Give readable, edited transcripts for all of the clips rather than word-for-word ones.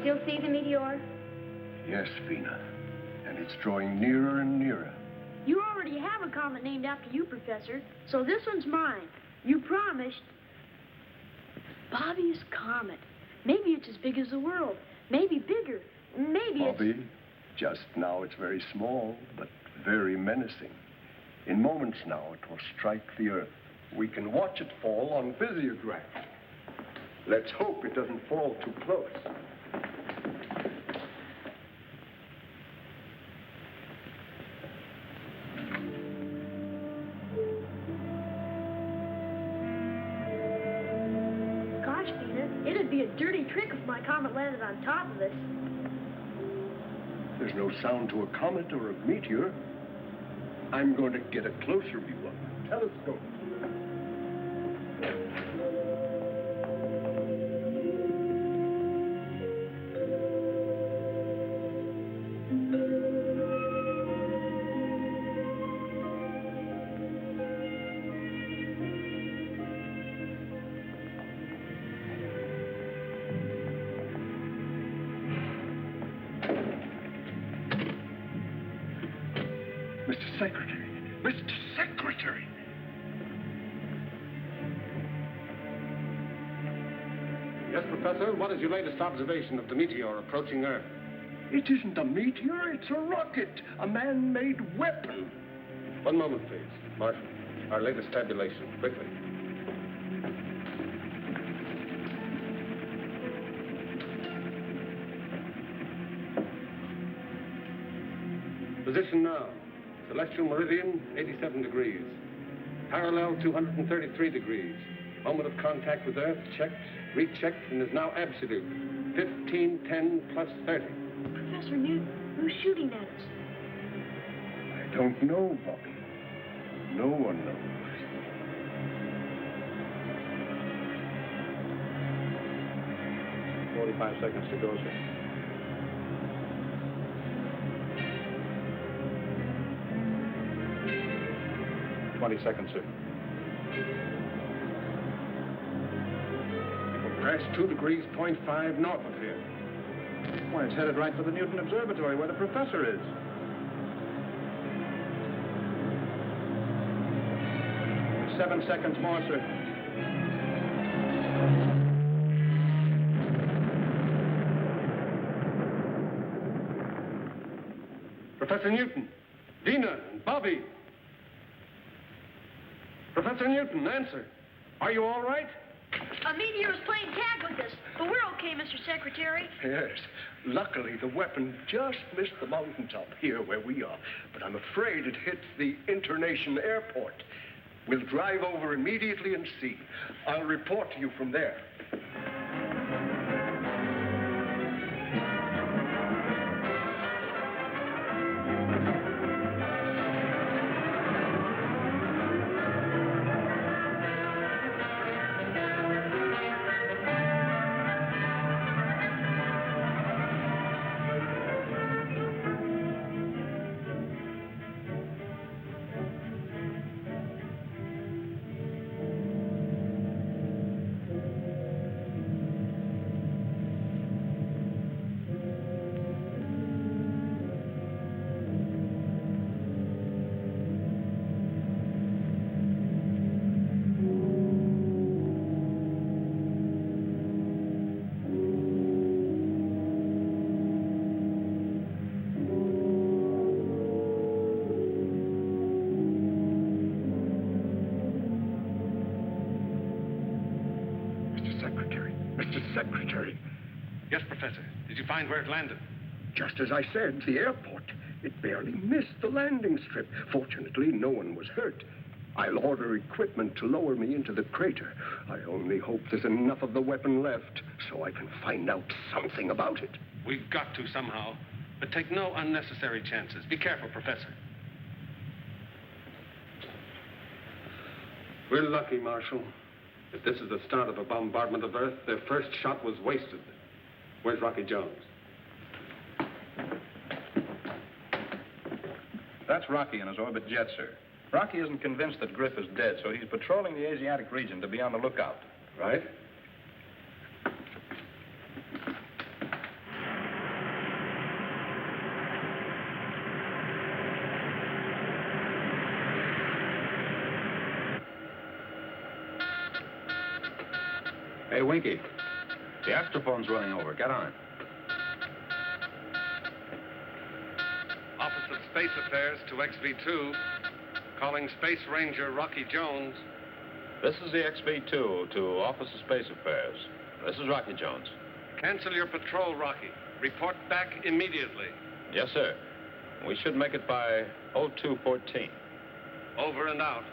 still see the meteor? Yes, Vina. And it's drawing nearer and nearer. You already have a comet named after you, Professor, so this one's mine. You promised. Bobby's comet. Maybe it's as big as the world. Maybe bigger. Maybe Bobby, just now it's very small, but very menacing. In moments now, it will strike the Earth. We can watch it fall on visiograph. Let's hope it doesn't fall too close. Gosh, Vina, it'd be a dirty trick if my comet landed on top of us. There's no sound to a comet or a meteor. I'm going to get a closer view of the telescope. Mr. Secretary! Mr. Secretary! Yes, Professor, what is your latest observation of the meteor approaching Earth? It isn't a meteor, it's a rocket, a man-made weapon. 1 moment, please. Marshal, our latest tabulation, quickly. Position now. Celestial meridian, 87 degrees. Parallel, 233 degrees. Moment of contact with Earth, checked, rechecked, and is now absolute. 1510 plus 30. Professor Newton, who's shooting at us? I don't know, Bobby. No one knows. "45 seconds to go, sir." "20 seconds, sir." We'll crash 2 degrees, 0.5 north of here. Why, it's headed right for the Newton Observatory where the professor is. "7 seconds more, sir." Professor Newton, Dina, and Bobby. Professor Newton, answer. Are you all right? A meteor is playing tag with us, but we're okay, Mr. Secretary. Yes. Luckily, the weapon just missed the mountaintop here where we are. But I'm afraid it hit the internation airport. We'll drive over immediately and see. I'll report to you from there. Secretary. Yes, Professor. Did you find where it landed? Just as I said, the airport. It barely missed the landing strip. Fortunately, no one was hurt. I'll order equipment to lower me into the crater. I only hope there's enough of the weapon left so I can find out something about it. We've got to somehow. But take no unnecessary chances. Be careful, Professor. We're lucky, Marshal. If this is the start of a bombardment of Earth, their first shot was wasted. Where's Rocky Jones? That's Rocky in his orbit jet, sir. Rocky isn't convinced that Griff is dead, so he's patrolling the Asiatic region to be on the lookout. Right. Hey, Winky. The astrophone's running over. Get on it. Office of Space Affairs to XV2. Calling Space Ranger Rocky Jones. This is the XV2 to Office of Space Affairs. This is Rocky Jones. Cancel your patrol, Rocky. Report back immediately. Yes, sir. We should make it by 02:14. Over and out.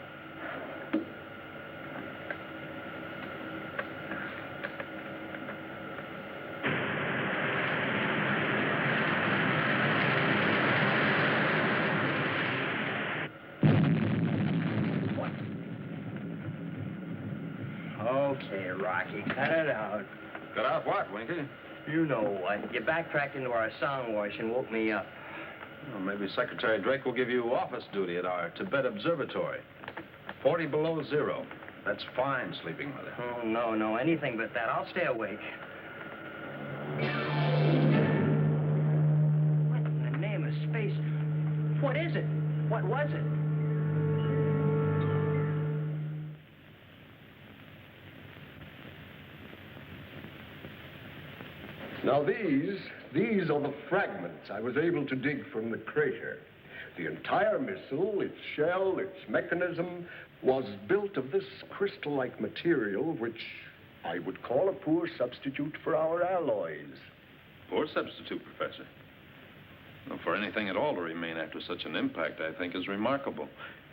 Okay, Rocky, cut it out. Got out what, Winky? You know what. You backtracked into our sound wash and woke me up. Well, maybe Secretary Drake will give you office duty at our Tibet Observatory. 40 below zero. That's fine, sleeping mother. Oh, no, anything but that. I'll stay awake. What in the name of space? What is it? What was it? Now these are the fragments I was able to dig from the crater. The entire missile, its shell, its mechanism, was built of this crystal-like material, which I would call a poor substitute for our alloys. Poor substitute, Professor. Well, for anything at all to remain after such an impact, I think, is remarkable,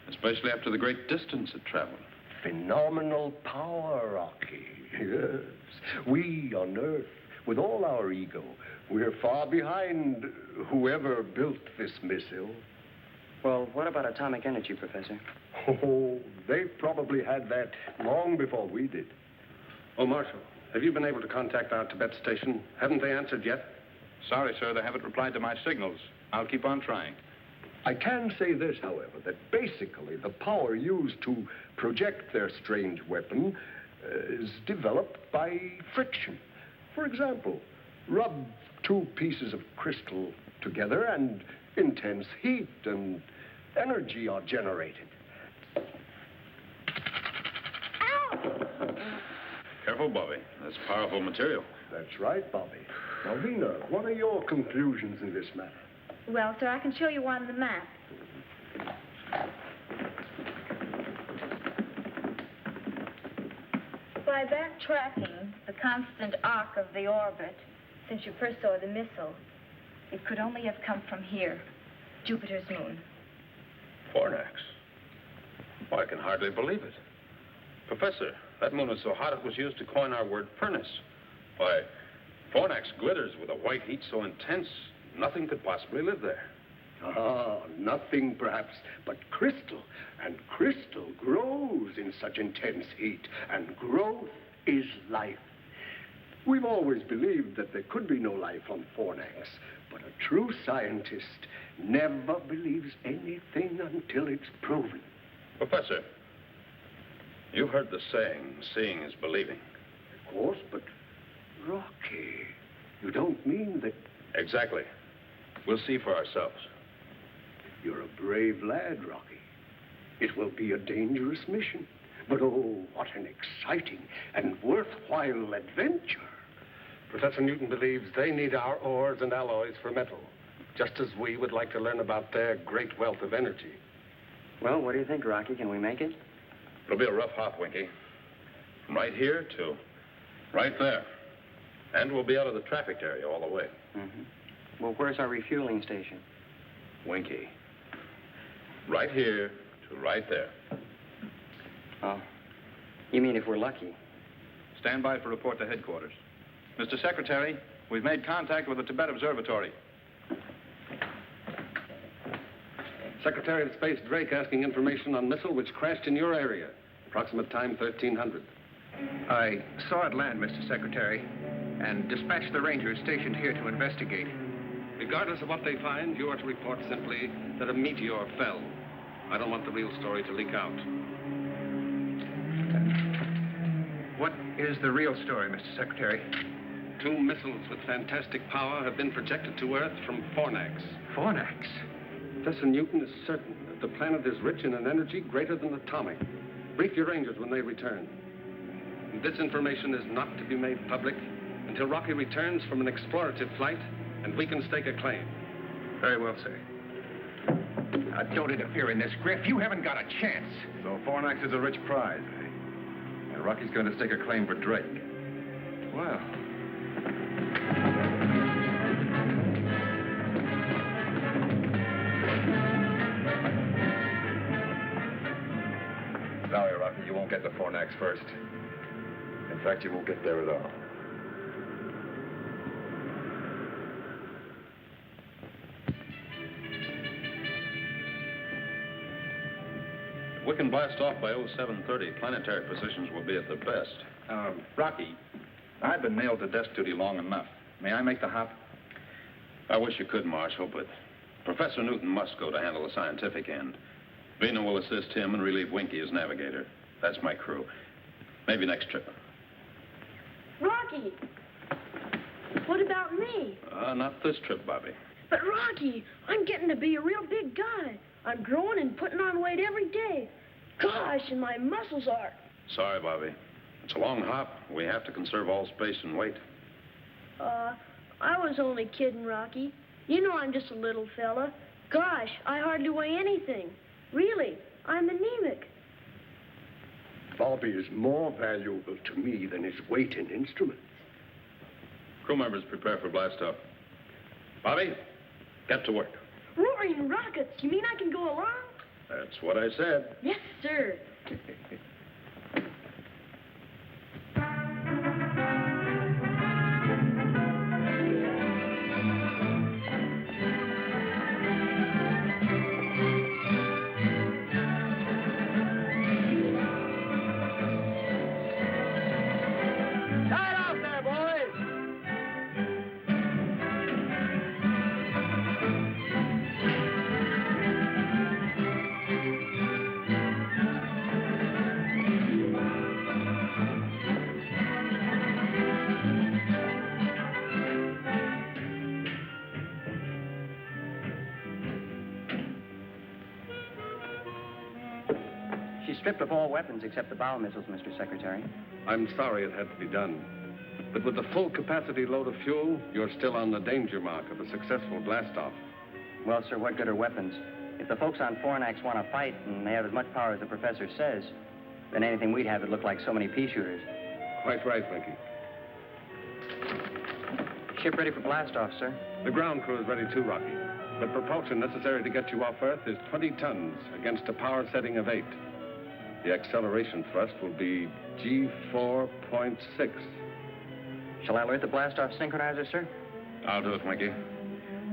especially after the great distance it traveled. Phenomenal power, Rocky. Yes. We on Earth, with all our ego, we're far behind whoever built this missile. Well, what about atomic energy, Professor? Oh, they probably had that long before we did. Oh, Marshal, have you been able to contact our Tibet station? Haven't they answered yet? Sorry, sir, they haven't replied to my signals. I'll keep on trying. I can say this, however, that basically the power used to project their strange weapon is developed by friction. For example, rub two pieces of crystal together and intense heat and energy are generated. Careful, Bobby. That's powerful material. That's right, Bobby. Now, Vina, what are your conclusions in this matter? Well, sir, I can show you on the map. By backtracking the constant arc of the orbit, since you first saw the missile, it could only have come from here, Jupiter's moon. Fornax. Well, I can hardly believe it. Professor, that moon was so hot it was used to coin our word furnace. Why, Fornax glitters with a white heat so intense, nothing could possibly live there. Ah, nothing perhaps but crystal. And crystal grows in such intense heat. And growth is life. We've always believed that there could be no life on Fornax. But a true scientist never believes anything until it's proven. Professor, you've heard the saying, seeing is believing. Of course, but Rocky, you don't mean that... Exactly. We'll see for ourselves. You're a brave lad, Rocky. It will be a dangerous mission. But oh, what an exciting and worthwhile adventure. Professor Newton believes they need our ores and alloys for metal, just as we would like to learn about their great wealth of energy. Well, what do you think, Rocky? Can we make it? It'll be a rough hop, Winky. From right here to right there. And we'll be out of the traffic area all the way. Mm-hmm. Well, where's our refueling station? Winky. Right here to right there. Oh. You mean if we're lucky? Stand by for report to headquarters. Mr. Secretary, we've made contact with the Tibet Observatory. Secretary of Space Drake asking information on missile which crashed in your area. Approximate time 1300. I saw it land, Mr. Secretary, and dispatched the Rangers stationed here to investigate. Regardless of what they find, you are to report simply that a meteor fell. I don't want the real story to leak out. What is the real story, Mr. Secretary? 2 missiles with fantastic power have been projected to Earth from Fornax. Fornax? Professor Newton is certain that the planet is rich in an energy greater than atomic. Brief your Rangers when they return. This information is not to be made public until Rocky returns from an explorative flight and we can stake a claim. Very well, sir. Now, don't interfere in this, Griff. You haven't got a chance. So Fornax is a rich prize, eh? And Rocky's going to stake a claim for Drake. Well. Sorry, Rocky, you won't get the Fornax first. In fact, you won't get there at all. If we can blast off by 0730, planetary positions will be at their best. Rocky, I've been nailed to desk duty long enough. May I make the hop? I wish you could, Marshal, but Professor Newton must go to handle the scientific end. Vina will assist him and relieve Winky as navigator. That's my crew. Maybe next trip. Rocky! What about me? Not this trip, Bobby. But Rocky, I'm getting to be a real big guy. I'm growing and putting on weight every day. Gosh, and my muscles are. Sorry, Bobby. It's a long hop. We have to conserve all space and weight. I was only kidding, Rocky. You know I'm just a little fella. Gosh, I hardly weigh anything. Really, I'm anemic. Bobby is more valuable to me than his weight in instruments. Crew members prepare for blastoff. Bobby, get to work. Roaring rockets, you mean I can go along? That's what I said. Yes, sir. Stripped of all weapons except the bow missiles, Mr. Secretary. I'm sorry it had to be done. But with the full capacity load of fuel, you're still on the danger mark of a successful blastoff. Well, sir, what good are weapons? If the folks on Fornax want to fight and they have as much power as the professor says, then anything we'd have would look like so many pea shooters. Quite right, Winky. Ship ready for blastoff, sir. The ground crew is ready too, Rocky. The propulsion necessary to get you off Earth is 20 tons against a power setting of 8. The acceleration thrust will be G4.6. Shall I alert the blastoff synchronizer, sir? I'll do it, Winky.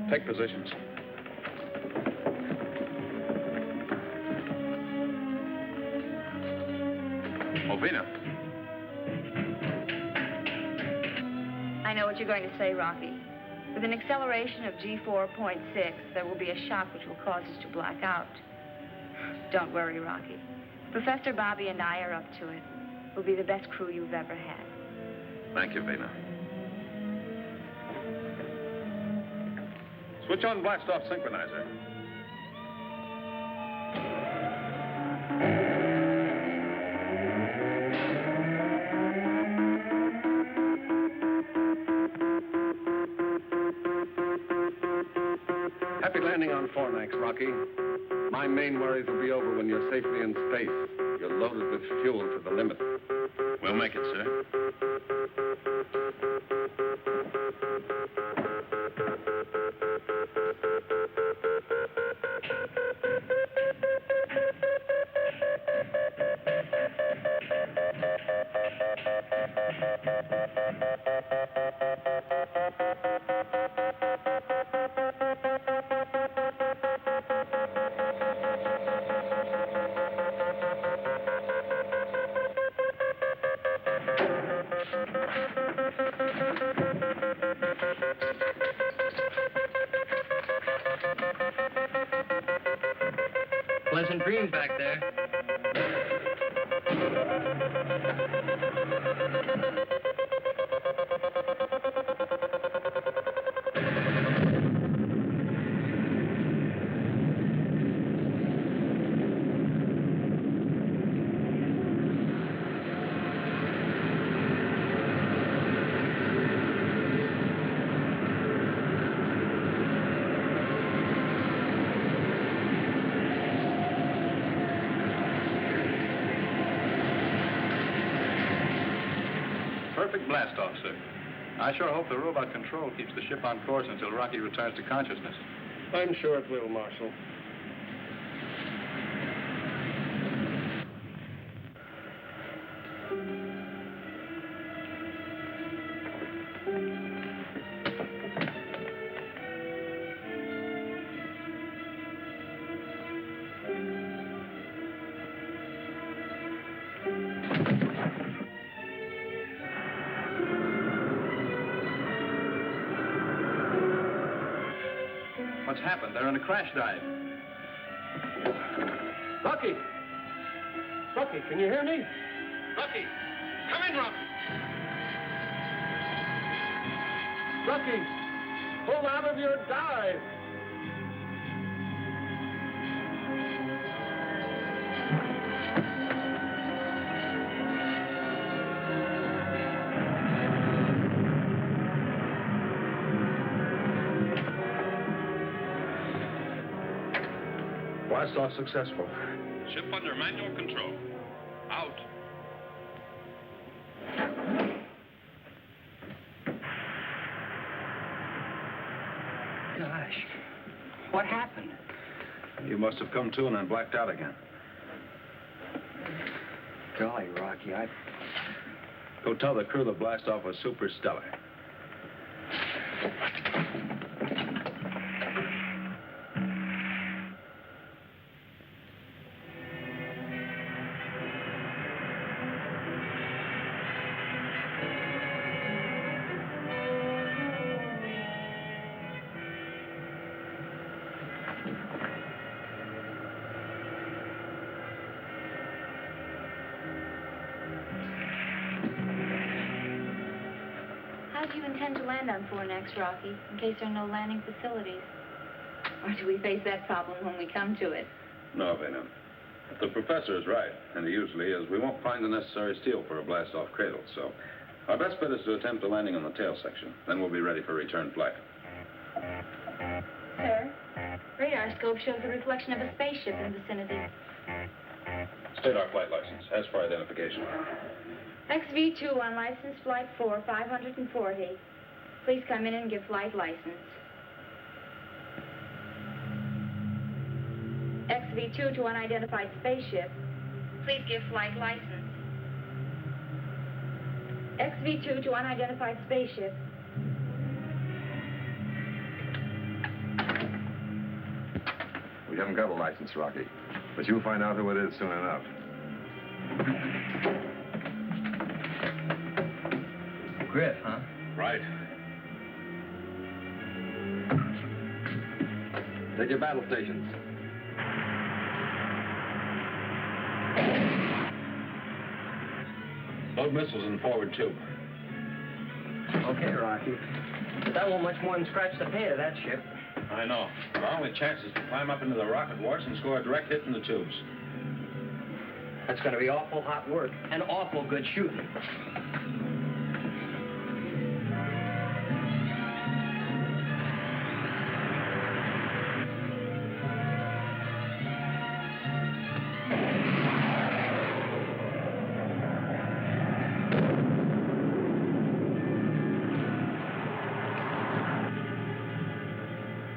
Take positions. Ovina. I know what you're going to say, Rocky. With an acceleration of G4.6, there will be a shock which will cause us to black out. Don't worry, Rocky. Professor Bobby and I are up to it. We'll be the best crew you've ever had. Thank you, Vina. Switch on blastoff synchronizer. Happy landing on Fornax, Rocky. My main worries will be over when you're safely in space. You're loaded with fuel to the limit. We'll make it, sir. Pleasant dreams back there. perfect blast-off, sir. I sure hope the robot control keeps the ship on course until Rocky returns to consciousness. I'm sure it will, Marshal. What's happened? They're in a crash dive. Rocky! Rocky, can you hear me? Rocky! Come in, Rocky! Rocky! Pull out of your dive! Blast-off successful. Ship under manual control. Out. Gosh, what happened? You must have come to and then blacked out again. Golly, Rocky, Go tell the crew the blast-off was superstellar. How do you intend to land on Fornax, Rocky, in case there are no landing facilities? Or do we face that problem when we come to it? No, Vena. If the professor is right, and he usually is, we won't find the necessary steel for a blast-off cradle, so our best bet is to attempt a landing on the tail section. Then we'll be ready for return flight. Sir, radar scope shows the reflection of a spaceship in the vicinity. State our flight license. As for identification. XV2 on license flight 4, 540. Please come in and give flight license. XV2 to unidentified spaceship. Please give flight license. XV2 to unidentified spaceship. We haven't got a license, Rocky. But you'll find out who it is soon enough. Griff, huh? Right. Take your battle stations. Load missiles in forward tube. Okay, Rocky. But that won't much more than scratch the paint of that ship. I know. But our only chance is to climb up into the rocket wash and score a direct hit in the tubes. That's going to be awful hot work and awful good shooting.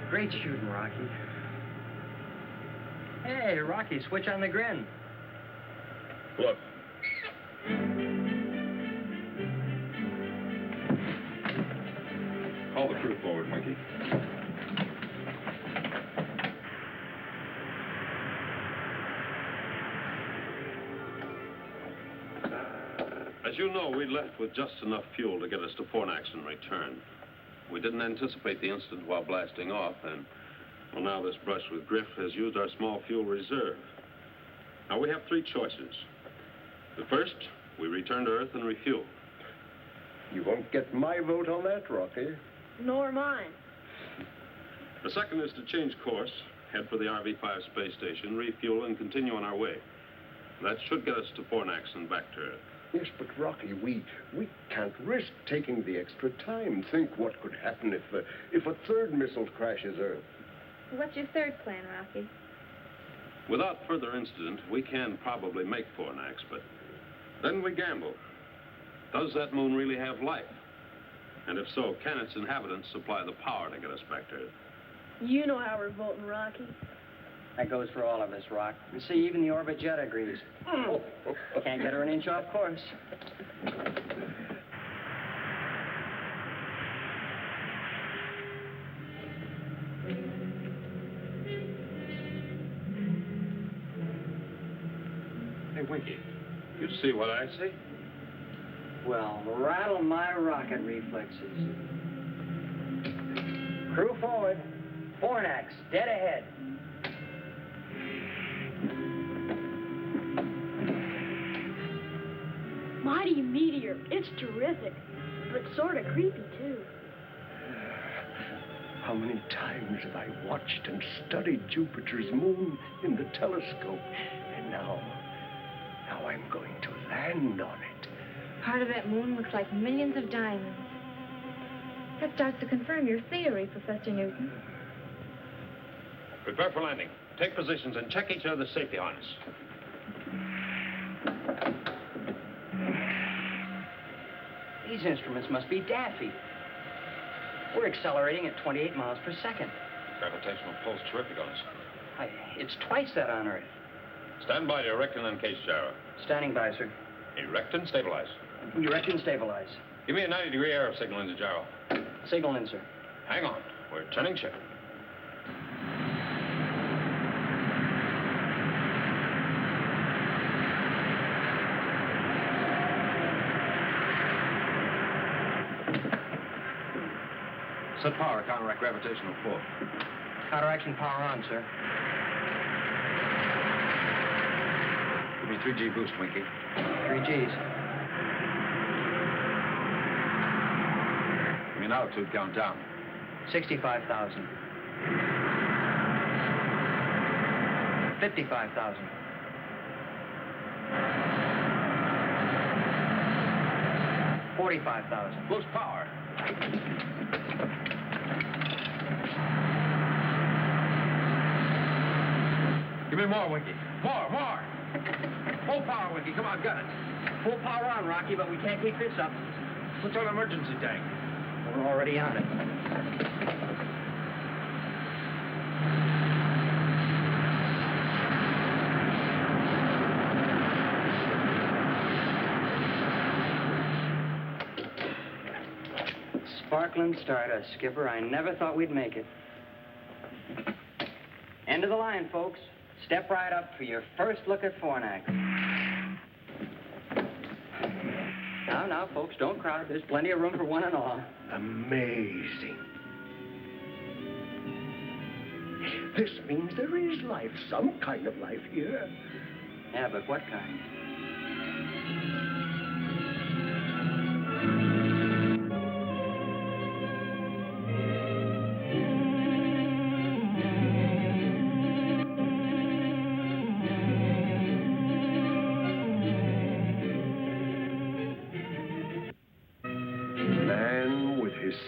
Great shooting, Rocky. Hey, Rocky, switch on the grin. Look. Call the crew forward, Mikey. As you know, we left with just enough fuel to get us to Fornax and return. We didn't anticipate the incident while blasting off, and, well, now this brush with Griff has used our small fuel reserve. Now, we have three choices. The first, we return to Earth and refuel. You won't get my vote on that, Rocky. Nor mine. The second is to change course, head for the RV-5 space station, refuel, and continue on our way. That should get us to Fornax and back to Earth. Yes, but Rocky, we can't risk taking the extra time. Think what could happen if a third missile crashes Earth. What's your third plan, Rocky? Without further incident, we can probably make Fornax, but then we gamble. Does that moon really have life? And if so, can its inhabitants supply the power to get us back to Earth? You know how we're voting, Rocky. That goes for all of us, Rock. And see, even the orbit jet agrees. Can't get her an inch off course. Hey, Winky, you see what I see? Well, rattle my rocket reflexes. Crew forward. Fornax, dead ahead. Mighty meteor. It's terrific, but sort of creepy, too. How many times have I watched and studied Jupiter's moon in the telescope? And now I'm going to land on it. Part of that moon looks like millions of diamonds. That starts to confirm your theory, Professor Newton. Prepare for landing. Take positions and check each other's safety harness. These instruments must be daffy. We're accelerating at 28 miles per second. Gravitational pull's terrific on us. It's twice that on Earth. Stand by to erect and uncase gyro. Standing by, sir. Erect and stabilize. Erect and stabilize. Give me a 90-degree arrow signal into gyro. Signal in, sir. Hang on. We're turning ship. Set power, counteract gravitational pull. Counteraction power on, sir. Give me 3G boost, Winky. 3 Gs. Give me an altitude count down. 65,000. 55,000. 45,000. Boost power. Give me more, Winky. More. Full power, Winky. Come on, got it. Full power on, Rocky, but we can't keep this up. What's on emergency tank? We're already on it. Sparkling stardust, Skipper. I never thought we'd make it. End of the line, folks. Step right up for your first look at Fornax. Now, folks, don't crowd. There's plenty of room for one and all. Amazing. This means there is life, some kind of life here. Yeah, but what kind?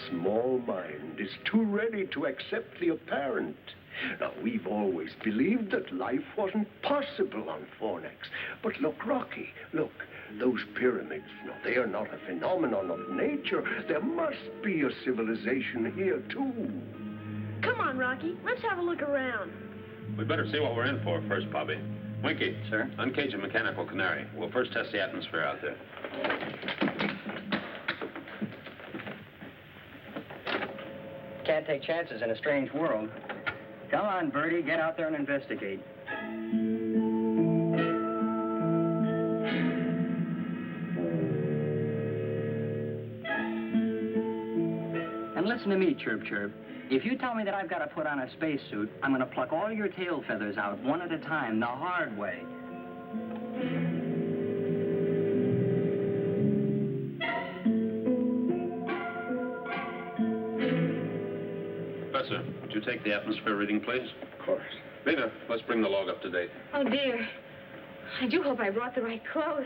Small mind is too ready to accept the apparent. Now, we've always believed that life wasn't possible on Fornax. But look, Rocky, look, those pyramids, no, they are not a phenomenon of nature. There must be a civilization here, too. Come on, Rocky. Let's have a look around. We'd better see what we're in for first, Bobby. Winky. Sir? Uncage a mechanical canary. We'll first test the atmosphere out there. Can't take chances in a strange world. Come on, Bertie, get out there and investigate. And listen to me, Chirp Chirp. If you tell me that I've got to put on a spacesuit, I'm going to pluck all your tail feathers out one at a time, the hard way. Professor, would you take the atmosphere reading, please? Of course. Veda, let's bring the log up to date. Oh, dear. I do hope I brought the right clothes.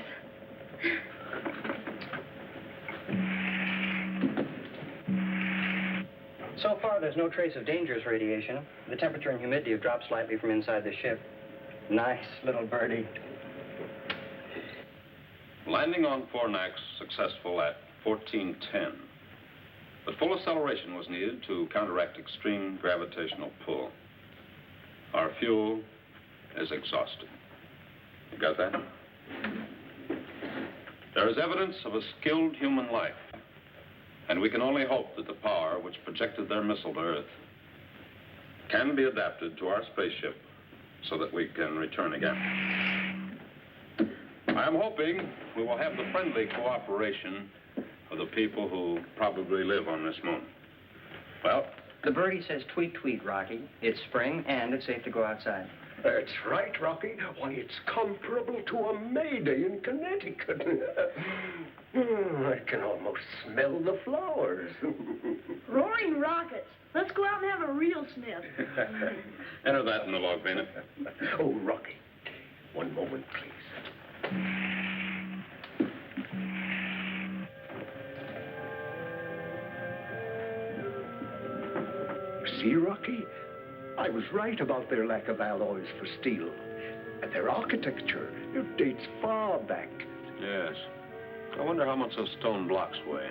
So far, there's no trace of dangerous radiation. The temperature and humidity have dropped slightly from inside the ship. Nice little birdie. Landing on Fornax successful at 1410. But full acceleration was needed to counteract extreme gravitational pull. Our fuel is exhausted. You got that? There is evidence of a skilled human life, and we can only hope that the power which projected their missile to Earth can be adapted to our spaceship so that we can return again. I am hoping we will have the friendly cooperation of the people who probably live on this moon. Well, the birdie says tweet, tweet, Rocky. It's spring, and it's safe to go outside. That's right, Rocky. Why, it's comparable to a May Day in Connecticut. I can almost smell the flowers. Roaring rockets. Let's go out and have a real sniff. Enter that in the log, Vena. Oh, Rocky, one moment, please. See, Rocky? I was right about their lack of alloys for steel. And their architecture, it dates far back. Yes. I wonder how much those stone blocks weigh.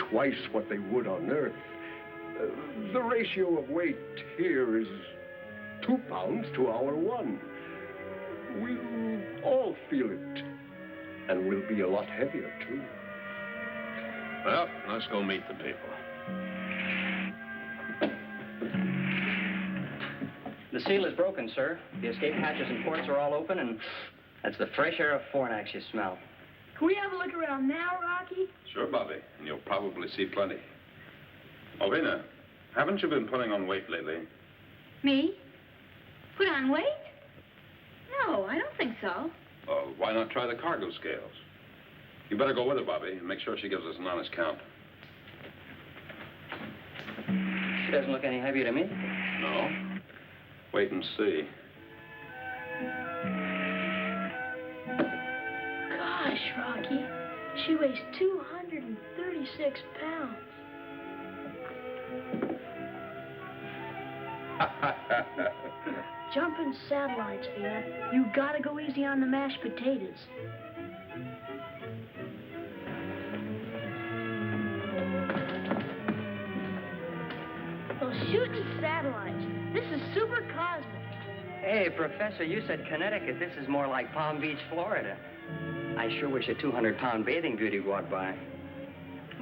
Twice what they would on Earth. The ratio of weight here is 2 pounds to our 1. We'll all feel it. And we'll be a lot heavier, too. Well, let's go meet the people. The seal is broken, sir. The escape hatches and ports are all open, and that's the fresh air of Fornax you smell. Can we have a look around now, Rocky? Sure, Bobby, and you'll probably see plenty. Vena, haven't you been putting on weight lately? Me? Put on weight? No, I don't think so. Why not try the cargo scales? You better go with her, Bobby, and make sure she gives us an honest count. She doesn't look any heavier to me. No? Wait and see. Gosh, Rocky. She weighs 236 pounds. Jumping satellites, Vina. You gotta go easy on the mashed potatoes. Those shooting satellites. This is super cosmic. Hey, Professor, you said Connecticut. This is more like Palm Beach, Florida. I sure wish a 200-pound bathing beauty walked by.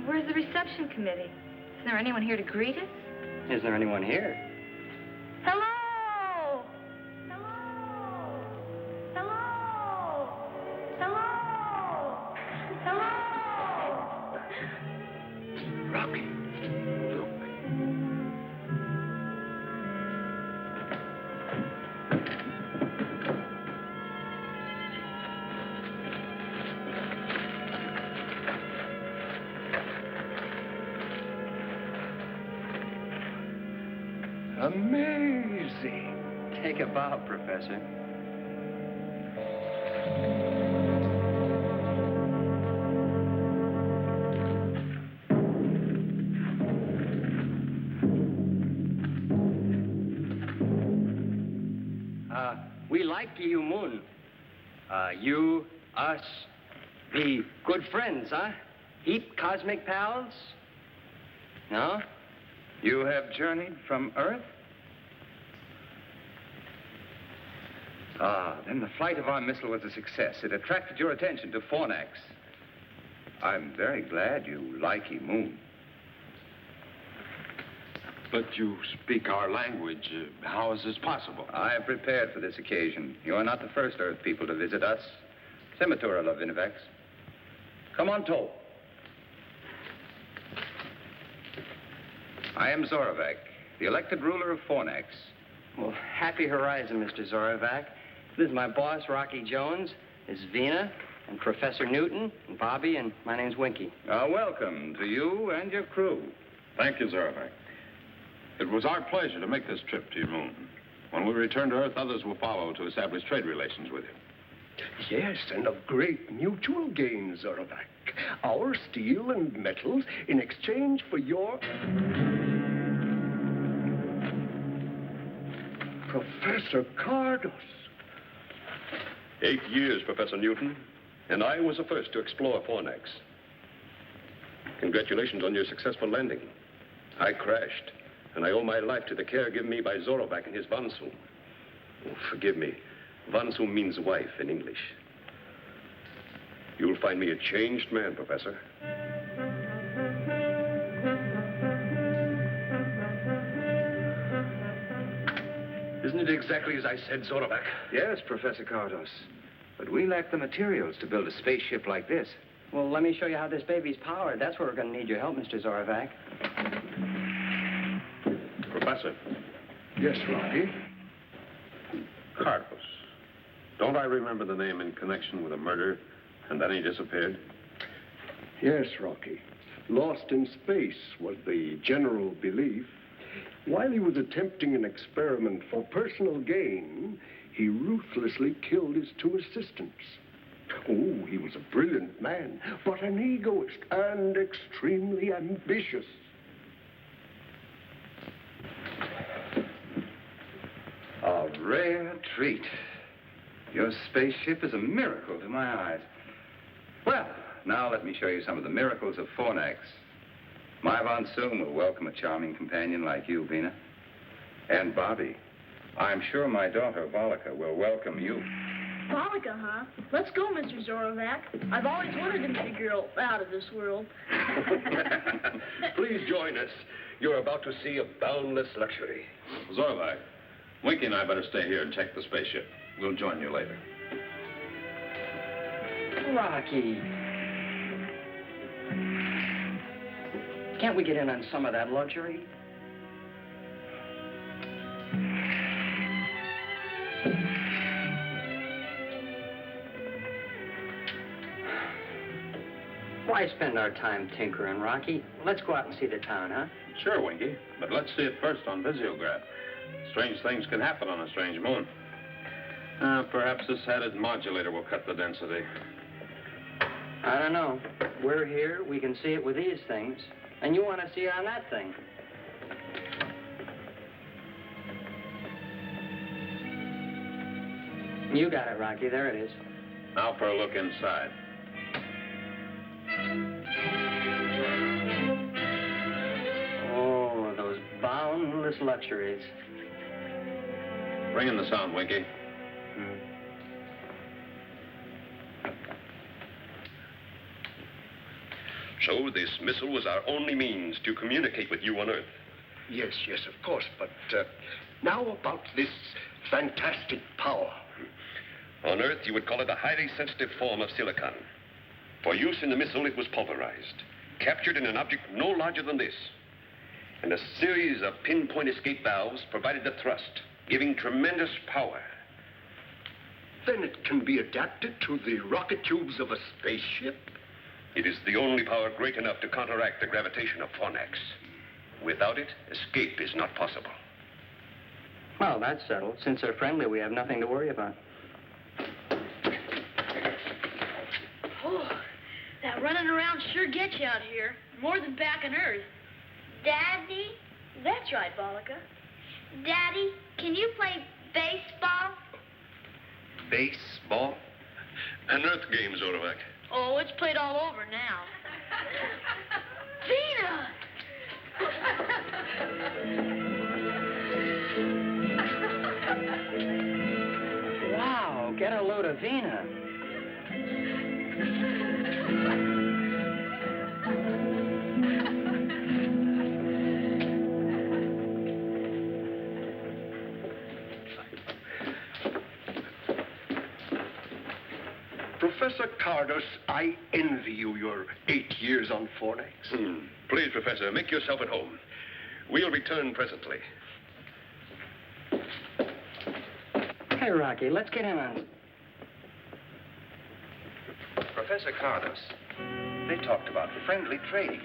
Where's the reception committee? Is there anyone here to greet us? Is there anyone here? Hello! Hello! Hello! Hello! Hello! Rocky, look. Amazing. Take a bow, Professor. We like you, Moon. You, us, be good friends, huh? Heap cosmic pals? No? You have journeyed from Earth? Ah, then the flight of our missile was a success. It attracted your attention to Fornax. I'm very glad you like Moon. But you speak our language. How is this possible? I am prepared for this occasion. You are not the first Earth people to visit us. Sematura of Inovax. Come on, Toll. I am Zorovac, the elected ruler of Fornax. Well, happy horizon, Mr. Zorovac. This is my boss, Rocky Jones. This is Vina, and Professor Newton, and Bobby, and my name's Winky. Welcome to you and your crew. Thank you, Zorovac. It was our pleasure to make this trip to your moon. When we return to Earth, others will follow to establish trade relations with you. Yes, and of great mutual gain, Zorovac. Our steel and metals in exchange for your... Professor Cardos. 8 years, Professor Newton. And I was the first to explore Fornax. Congratulations on your successful landing. I crashed, and I owe my life to the care given me by Zorovac and his Vansu. Oh, forgive me. Vansu means wife in English. You'll find me a changed man, Professor. Isn't it exactly as I said, Zorovac? Yes, Professor Cardos. But we lack the materials to build a spaceship like this. Well, let me show you how this baby's powered. That's where we're going to need your help, Mr. Zorovac. Professor. Yes, Rocky? Cardos. Don't I remember the name in connection with a murder, and then he disappeared? Yes, Rocky. Lost in space was the general belief. While he was attempting an experiment for personal gain, he ruthlessly killed his two assistants. Oh, he was a brilliant man, but an egoist and extremely ambitious. A rare treat. Your spaceship is a miracle to my eyes. Well, now let me show you some of the miracles of Fornax. My Von Soon will welcome a charming companion like you, Vina. And Bobby, I'm sure my daughter, Volika, will welcome you. Polika, huh? Let's go, Mr. Zorovac. I've always wanted to meet a girl out of this world. Please join us. You're about to see a boundless luxury. Zorovac, Winky and I better stay here and check the spaceship. We'll join you later. Rocky. Can't we get in on some of that luxury? Why spend our time tinkering, Rocky? Let's go out and see the town, huh? Sure, Winky, but let's see it first on visiograph. Strange things can happen on a strange moon. Perhaps this added modulator will cut the density. I don't know. We're here, we can see it with these things. And you want to see it on that thing. You got it, Rocky. There it is. Now for a look inside. Oh, those boundless luxuries. Bring in the sound, Winky. So this missile was our only means to communicate with you on Earth. Yes, of course, but now about this fantastic power. On Earth, you would call it a highly sensitive form of silicon. For use in the missile, it was pulverized, captured in an object no larger than this. And a series of pinpoint escape valves provided the thrust, giving tremendous power. Then it can be adapted to the rocket tubes of a spaceship? It is the only power great enough to counteract the gravitation of Fornax. Without it, escape is not possible. Well, that's settled. Since they're friendly, we have nothing to worry about. Oh, that running around sure gets you out here. More than back on Earth. Daddy? That's right, Bolika. Daddy, can you play baseball? Baseball? An Earth game, Zorovac. Oh, it's played all over now. Vina! Wow, get a load of Vina. Professor Cardos, I envy you your 8 years on Fornax. Please, Professor, make yourself at home. We'll return presently. Hey, Rocky, let's get in on... Professor Cardos, they talked about friendly trading,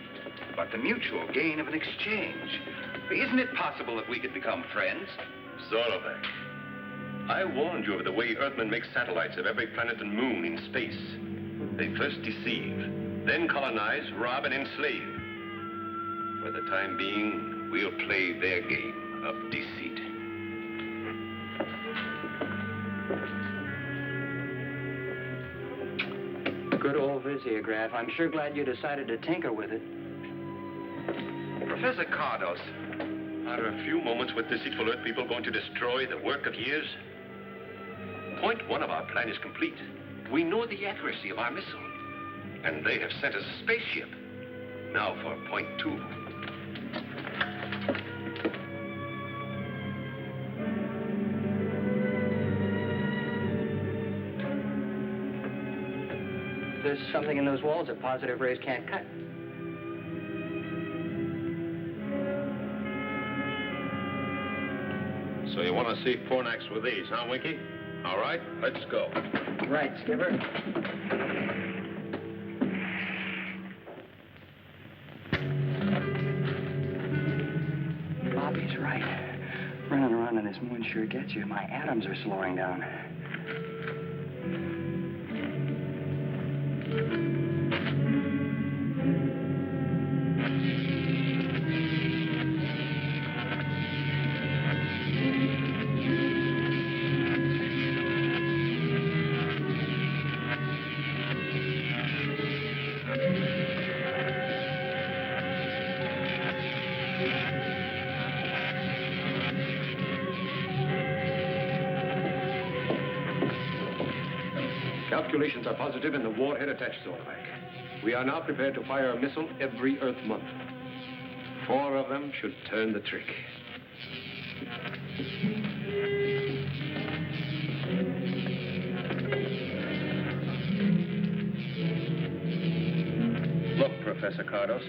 about the mutual gain of an exchange. Isn't it possible that we could become friends? Zorovac, I warned you of the way Earthmen make satellites of every planet and moon in space. They first deceive, then colonize, rob, and enslave. For the time being, we'll play their game of deceit. mimeograph. I'm sure glad you decided to tinker with it. Professor Cardos, Are a few moments with deceitful Earth people going to destroy the work of years? Point one of our plan is complete. We know the accuracy of our missile, and they have sent us a spaceship. Now for point two. There's something in those walls that positive rays can't cut. So you want to see Fornax with these, huh, Winky? All right, let's go. Right, Skipper. Bobby's right. Running around on this moon sure gets you. My atoms are slowing down. Calculations are positive in the warhead attached, Zorback. We are now prepared to fire a missile every Earth month. 4 of them should turn the trick. Look, Professor Cardos.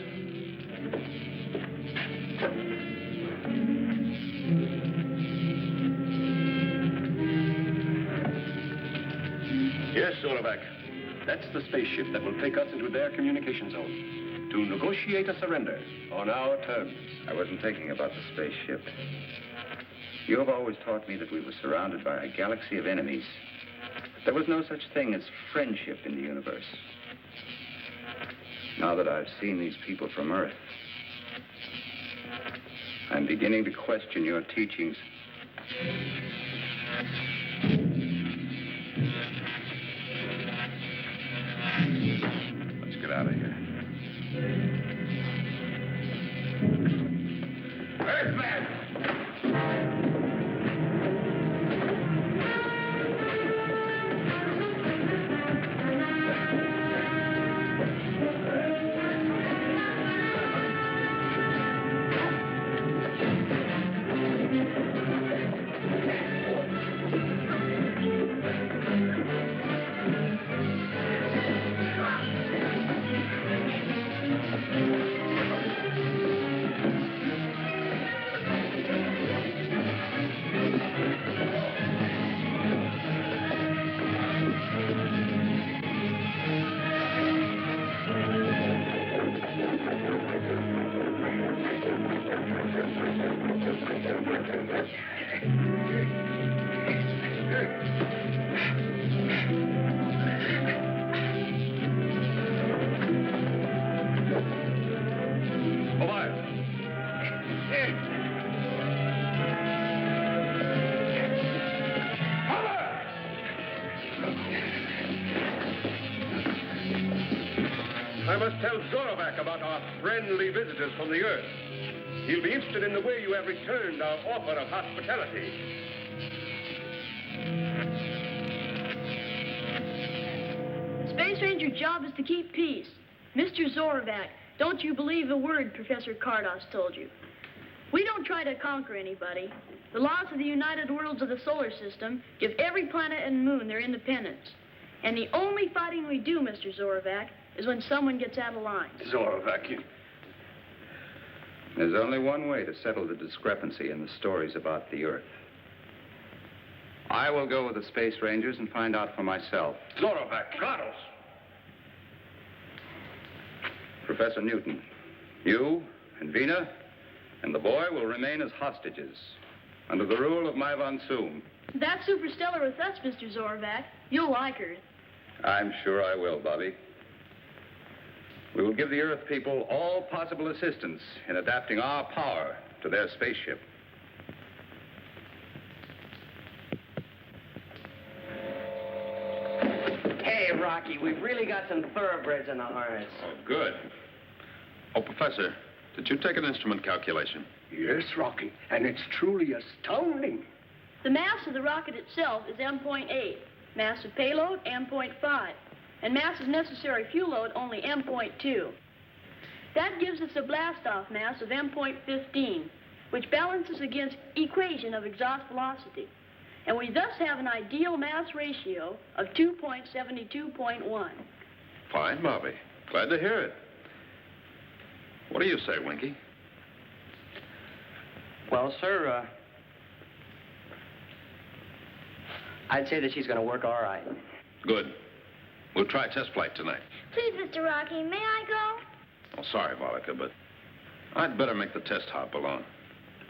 Yes, Zorovac. That's the spaceship that will take us into their communication zone to negotiate a surrender on our terms. I wasn't thinking about the spaceship. You have always taught me that we were surrounded by a galaxy of enemies. There was no such thing as friendship in the universe. Now that I've seen these people from Earth, I'm beginning to question your teachings. Let's get out of here. Earthman! I must tell Zorovac about our friendly visitors from the Earth. He'll be interested in the way you have returned our offer of hospitality. Space Ranger's job is to keep peace. Mr. Zorovac, don't you believe a word Professor Cardos told you. We don't try to conquer anybody. The laws of the United Worlds of the solar system give every planet and moon their independence. And the only fighting we do, Mr. Zorovac, is when someone gets out of line. Zorovac, you... There's only one way to settle the discrepancy in the stories about the Earth. I will go with the Space Rangers and find out for myself. Zorovac, Cardos! Professor Newton, you and Vina and the boy will remain as hostages under the rule of my Von Soom. That's superstellar with us, Mr. Zorovac. You'll like her. I'm sure I will, Bobby. We will give the Earth people all possible assistance in adapting our power to their spaceship. Hey, Rocky, We've really got some thoroughbreds in the harness. Oh, good. Oh, Professor, did you take an instrument calculation? Yes, Rocky, and it's truly astounding. The mass of the rocket itself is M.8, mass of payload M.5, and mass of necessary fuel load only M.2. That gives us a blast-off mass of M.15, which balances against equation of exhaust velocity. And we thus have an ideal mass ratio of 2.72.1. Fine, Bobby. Glad to hear it. What do you say, Winky? Well, sir, I'd say that she's going to work all right. Good. We'll try test flight tonight. Please, Mr. Rocky, may I go? Oh, sorry, Volika, but I'd better make the test hop alone.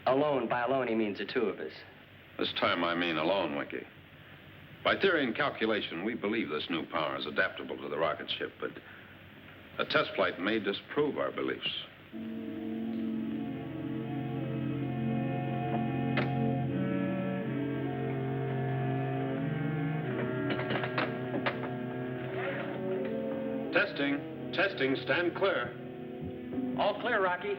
Alone. By alone, he means the two of us. This time I mean alone, Winky. By theory and calculation, we believe this new power is adaptable to the rocket ship, but a test flight may disprove our beliefs. Testing. Testing. Stand clear. All clear, Rocky.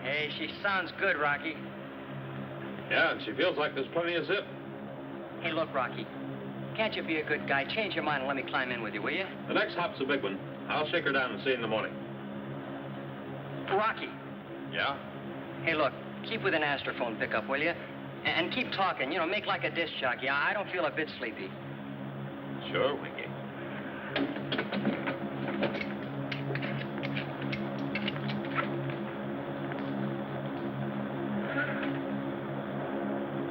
Hey, she sounds good, Rocky. Yeah, and she feels like there's plenty of zip. Hey, look, Rocky. Can't you be a good guy? Change your mind and let me climb in with you, will you? The next hop's a big one. I'll shake her down and see you in the morning. Rocky. Yeah? Hey, look, keep with an astrophone pickup, will you? And keep talking, you know, make like a disc jockey. I don't feel a bit sleepy. Sure, Winky.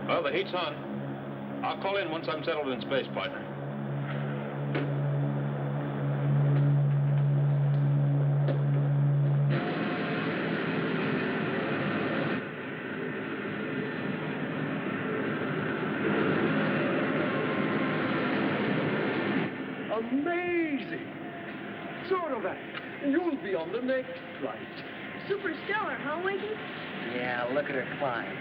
Well, the heat's on. I'll call in once I'm settled in space, partner. Amazing! Zorovac, you'll be on the next flight. Superstellar, huh, Winky? Yeah, look at her climb.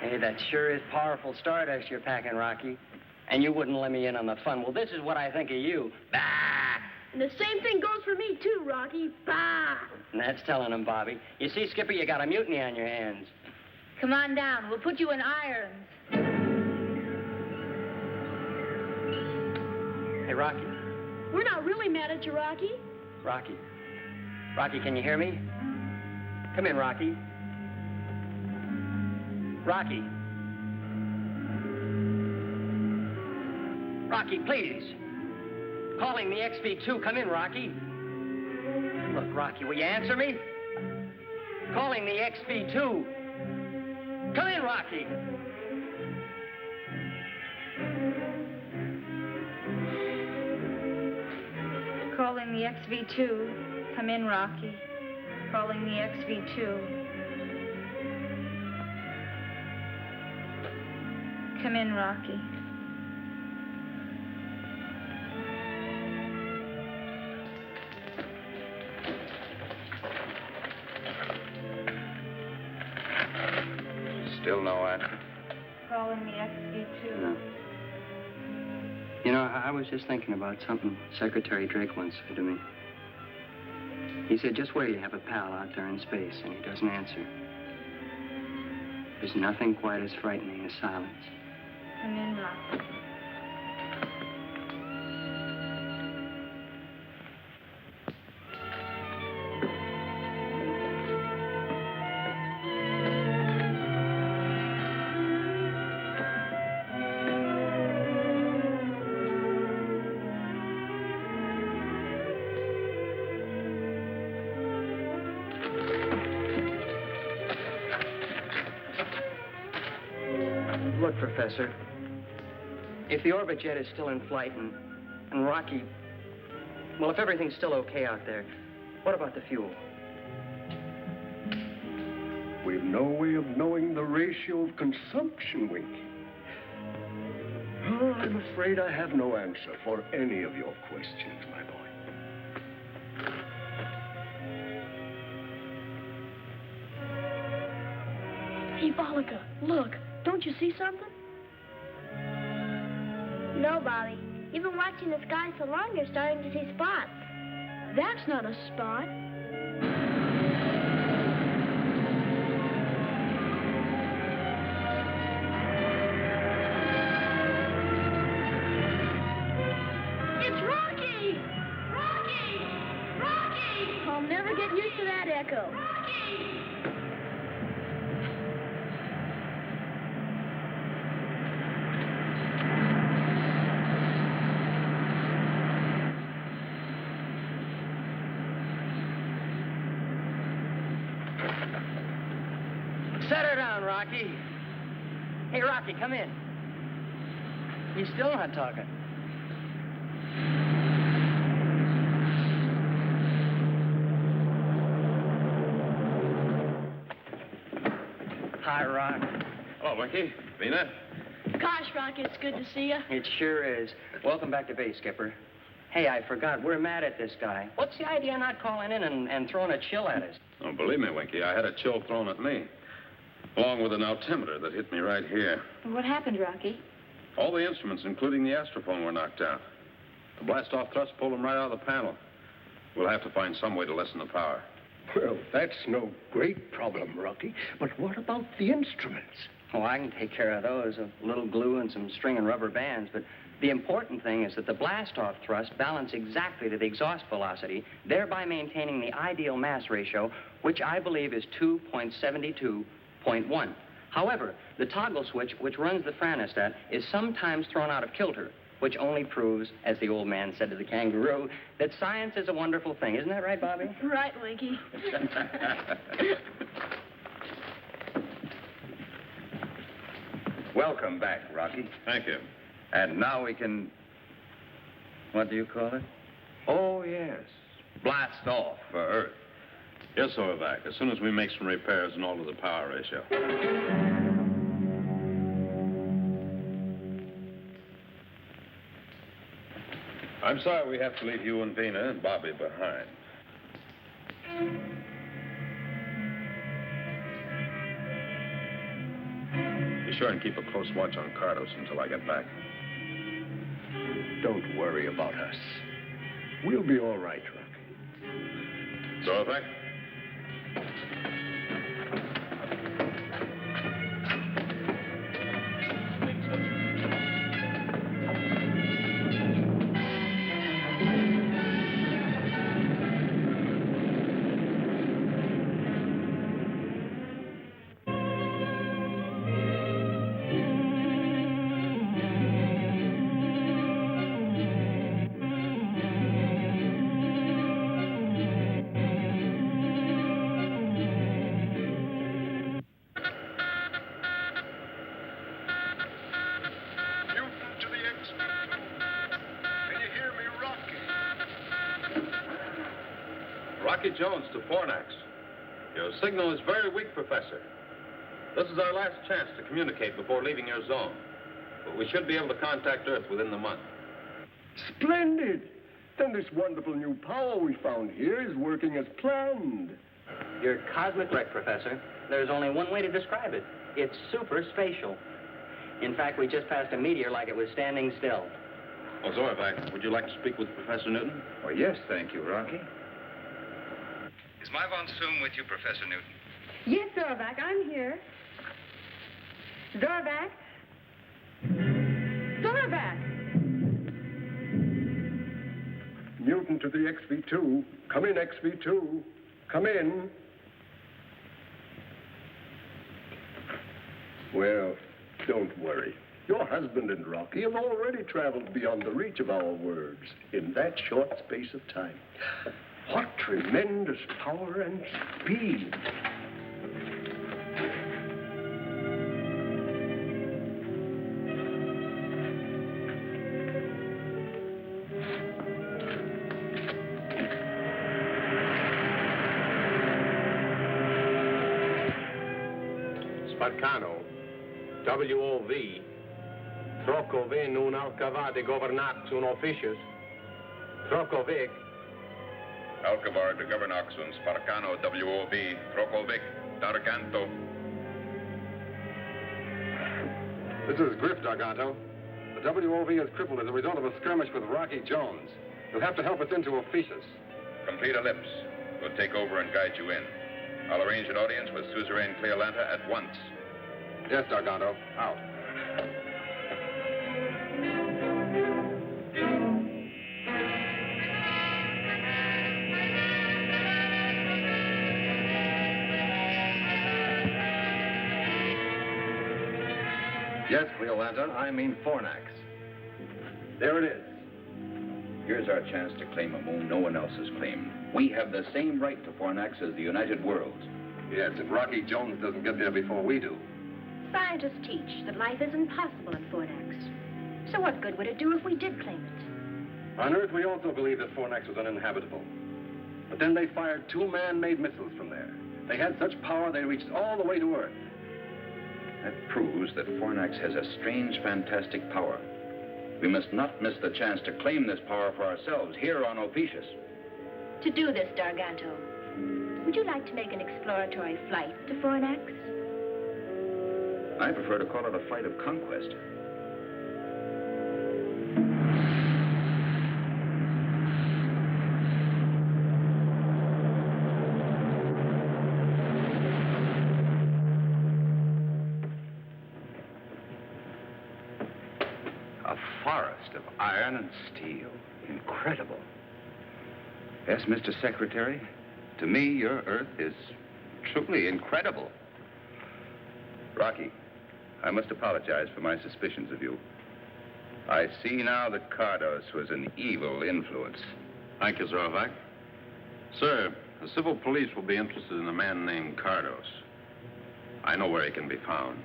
Hey, that sure is powerful stardust you're packing, Rocky. And you wouldn't let me in on the fun. Well, this is what I think of you. Bah! And the same thing goes for me, too, Rocky. Bah! And that's telling him, Bobby. You see, Skipper, you got a mutiny on your hands. Come on down. We'll put you in irons. Hey, Rocky. We're not really mad at you, Rocky. Rocky. Rocky, can you hear me? Come in, Rocky. Rocky. Rocky, please. Calling the XV2. Come in, Rocky. Look, Rocky, will you answer me? Calling the XV2. Come in, Rocky. Calling the XV2. Come in, Rocky. Calling the XV2. Come in, Rocky. Still no answer? Calling the XV2. No. You know, I was just thinking about something Secretary Drake once said to me. He said, just wait, you have a pal out there in space, and he doesn't answer. There's nothing quite as frightening as silence. Come in, Rocky. Look, Professor, if the orbit jet is still in flight and Rocky, well, if everything's still okay out there, what about the fuel? We've no way of knowing the ratio of consumption, Winky. Well, I'm afraid I have no answer for any of your questions, my boy. Hey, Bollica, look. Don't you see something? No, Bobby. You've been watching the sky so long, you're starting to see spots. That's not a spot. It's Rocky! Rocky! Rocky! I'll never get used to that echo. Rocky! Set her down, Rocky. Hey, Rocky, come in. He's still not talking. Hi, Rock. Hello, Winky. Vina? Gosh, Rocky, it's good to see you. It sure is. Welcome back to base, Skipper. Hey, I forgot. We're mad at this guy. What's the idea of not calling in and throwing a chill at us? Oh, believe me, Winky, I had a chill thrown at me. Along with an altimeter that hit me right here. What happened, Rocky? All the instruments, including the astrophone, were knocked out. The blast-off thrust pulled them right out of the panel. We'll have to find some way to lessen the power. Well, that's no great problem, Rocky. But what about the instruments? Oh, I can take care of those. A little glue and some string and rubber bands. But the important thing is that the blast-off thrust balance exactly to the exhaust velocity, thereby maintaining the ideal mass ratio, which I believe is 2.72.1. However, the toggle switch, which runs the franostat, is sometimes thrown out of kilter, which only proves, as the old man said to the kangaroo, that science is a wonderful thing. Isn't that right, Bobby? Right, Winky. Welcome back, Rocky. Thank you. And now we can... What do you call it? Oh, yes. Blast off for Earth. Yes, Orvac, as soon as we make some repairs and alter the power ratio. I'm sorry we have to leave you and Vina and Bobby behind. Be sure and keep a close watch on Cardos until I get back. Don't worry about us. We'll be all right, Rocky. So, Orvac? Rocky Jones to Fornax. Your signal is very weak, Professor. This is our last chance to communicate before leaving your zone. But we should be able to contact Earth within the month. Splendid! Then this wonderful new power we found here is working as planned. You're cosmic right, Professor. There's only one way to describe it. It's super spatial. In fact, we just passed a meteor like it was standing still. Oh, Zorvac, would you like to speak with Professor Newton? Oh, yes, thank you, Rocky. Is my von Soom with you, Professor Newton? Yes, Zorvac, I'm here. Zorvac? Zorvac! Newton to the XV2. Come in, XV2. Come in. Well, don't worry. Your husband and Rocky have already traveled beyond the reach of our words in that short space of time. What tremendous power and speed. Spaccano, WOV, Trocovi nun alcava de governax un officius. Trocovic. Alcavar de Governox und Sparcano WOV, Trokovic, Darganto. This is Griff, Darganto. The WOV is crippled as a result of a skirmish with Rocky Jones. You'll have to help us into Officius. Complete ellipse. We'll take over and guide you in. I'll arrange an audience with Suzerain Cleolanta at once. Yes, Darganto. Out. Yes, Cleolanta, I mean Fornax. There it is. Here's our chance to claim a moon no one else has claimed. We have the same right to Fornax as the United Worlds. Yes, if Rocky Jones doesn't get there before we do. Scientists teach that life is impossible in Fornax. So what good would it do if we did claim it? On Earth, we also believe that Fornax was uninhabitable. But then they fired 2 man-made missiles from there. They had such power they reached all the way to Earth. That proves that Fornax has a strange, fantastic power. We must not miss the chance to claim this power for ourselves here on Opetius. To do this, Darganto, would you like to make an exploratory flight to Fornax? I prefer to call it a flight of conquest. A forest of iron and steel. Incredible. Yes, Mr. Secretary, to me, your Earth is truly incredible. Rocky, I must apologize for my suspicions of you. I see now that Cardos was an evil influence. Thank you, Zorovac. Sir, the civil police will be interested in a man named Cardos. I know where he can be found.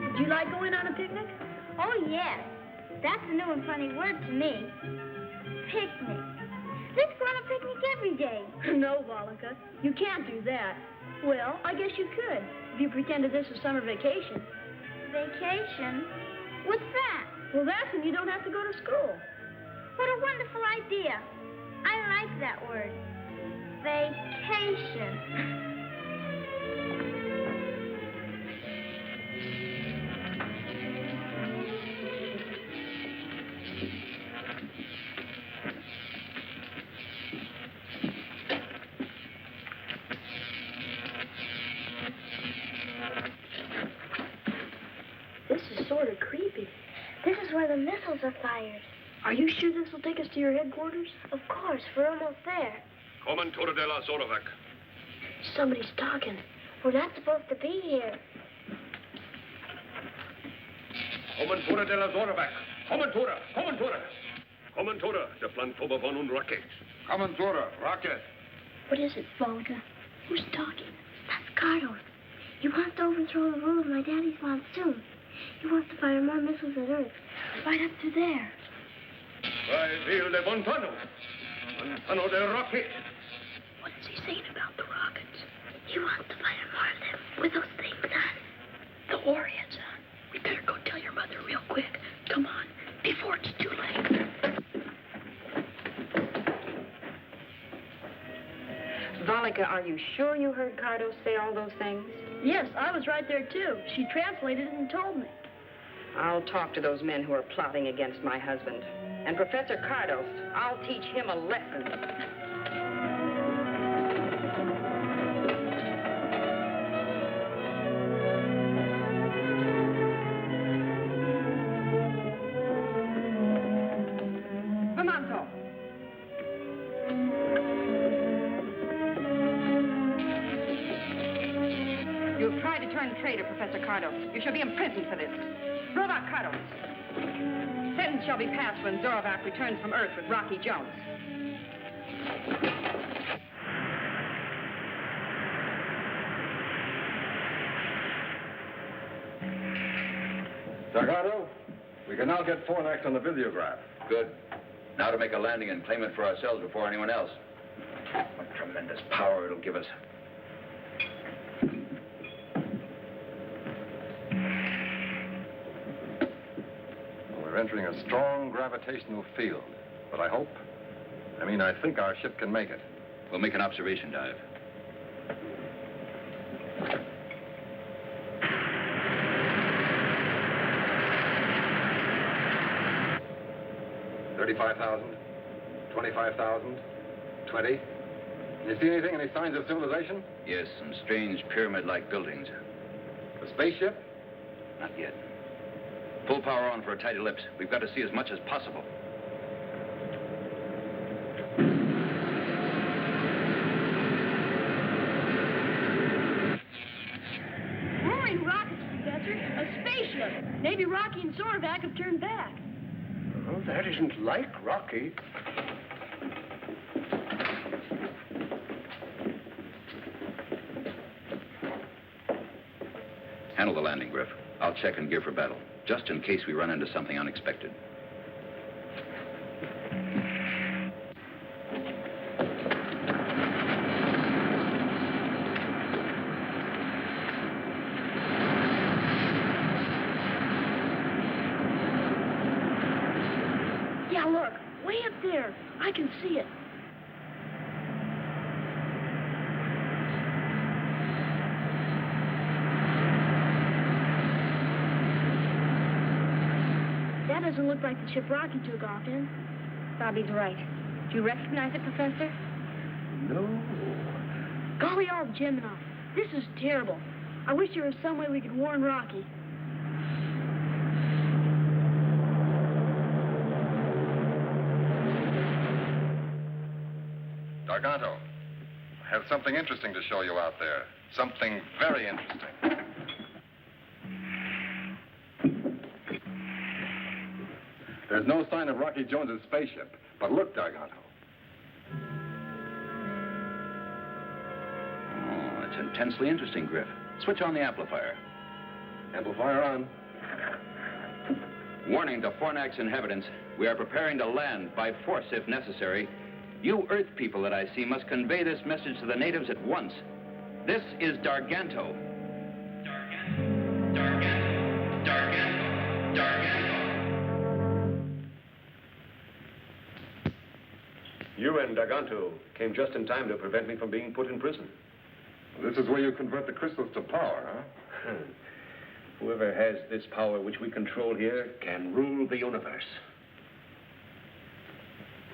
Would you like going on a picnic? Oh, yes. That's a new and funny word to me. Picnic. Let's go on a picnic every day. No, Volika, you can't do that. Well, I guess you could, if you pretended this was summer vacation. Vacation? What's that? Well, that's when you don't have to go to school. What a wonderful idea. I like that word. Vacation. This is sort of creepy. This is where the missiles are fired. Are you sure this will take us to your headquarters? Of course, we're almost there. Commentura de la Zorovac. Somebody's talking. We're not supposed to be here. Commentura de la Zorovac. Commentura, Commentura. Commentura, de Planfoba von und Rocket. Commentura, Rocket. What is it, Volika? Who's talking? That's Cardos. He wants to overthrow the rule of my daddy's monsoon. He wants to fire more missiles at Earth. Right up to there. By Ville de Montano. Montano de Rocket. What is he saying about the rockets? He wants to fire more of them with those things on. The warheads on. We better go tell your mother real quick. Come on, before it's too late. Volika, are you sure you heard Cardos say all those things? Yes, I was right there, too. She translated it and told me. I'll talk to those men who are plotting against my husband. And Professor Cardos, I'll teach him a lesson. Vermanto. You've tried to turn traitor, Professor Cardos. You shall be imprisoned for this. Zorovac Cardos. Sentence shall be passed when Zorovac returns from Earth with Rocky Jones. Dargano, we can now get Fornax on the videograph. Good. Now to make a landing and claim it for ourselves before anyone else. What tremendous power it'll give us. We're entering a strong gravitational field, but I think our ship can make it. We'll make an observation dive. $35,000, $25,000, $20,000. You see anything? Any signs of civilization? Yes, some strange pyramid-like buildings. The spaceship? Not yet. Full power on for a tight ellipse. We've got to see as much as possible. Roaring rockets, Professor. A spaceship. Maybe Rocky and Zorvac have turned back. Oh, that isn't like Rocky. Handle the landing, Griff. I'll check and gear for battle, just in case we run into something unexpected. Yeah, look. Way up there. I can see it. That doesn't look like the ship Rocky took off in. Bobby's right. Do you recognize it, Professor? No. Golly all Gemini. This is terrible. I wish there was some way we could warn Rocky. Garganto, I have something interesting to show you out there. Something very interesting. There's no sign of Rocky Jones's spaceship. But look, Garganto. Oh, it's intensely interesting, Griff. Switch on the amplifier. Amplifier on. Warning to Fornax inhabitants. We are preparing to land by force if necessary. You Earth people that I see must convey this message to the natives at once. This is Darganto. You and Darganto came just in time to prevent me from being put in prison. This is where you convert the crystals to power, huh? Whoever has this power which we control here can rule the universe.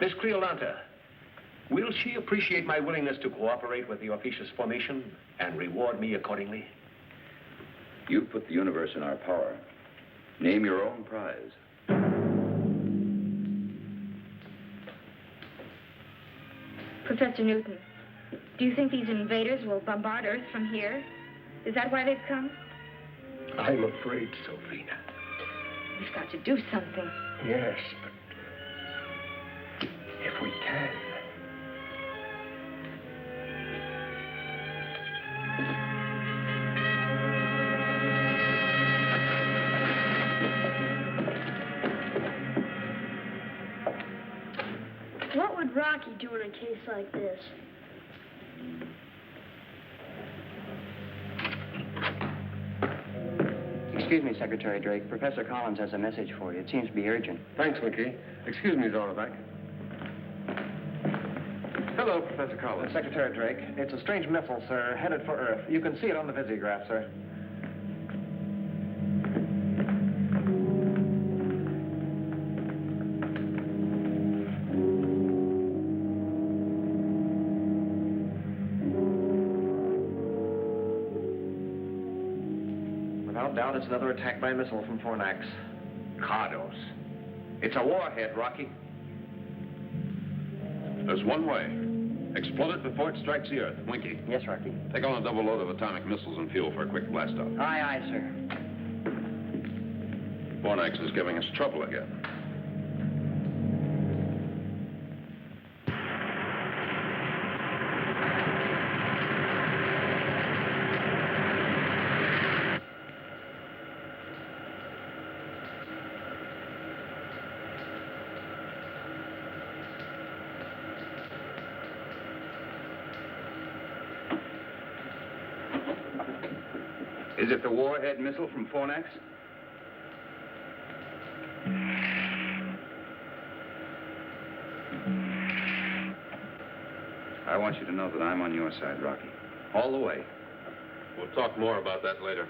Miss Creolanta, will she appreciate my willingness to cooperate with the officious formation and reward me accordingly? You put the universe in our power. Name your own prize. Professor Newton, do you think these invaders will bombard Earth from here? Is that why they've come? I'm afraid so, Vina. We've got to do something. Yes, but if we can. What would Rocky do in a case like this? Excuse me, Secretary Drake. Professor Collins has a message for you. It seems to be urgent. Thanks, McKee. Excuse me, Zorvac. Hello, Professor Collins. Secretary Drake, it's a strange missile, sir, headed for Earth. You can see it on the visiograph, sir. Without doubt, it's another attack by missile from Fornax. Cardos. It's a warhead, Rocky. There's one way. Explode it before it strikes the Earth. Winky. Yes, Rocky. Take on a double load of atomic missiles and fuel for a quick blast-off. Aye, aye, sir. Fornax is giving us trouble again. Is it the warhead missile from Fornax? I want you to know that I'm on your side, Rocky. All the way. We'll talk more about that later.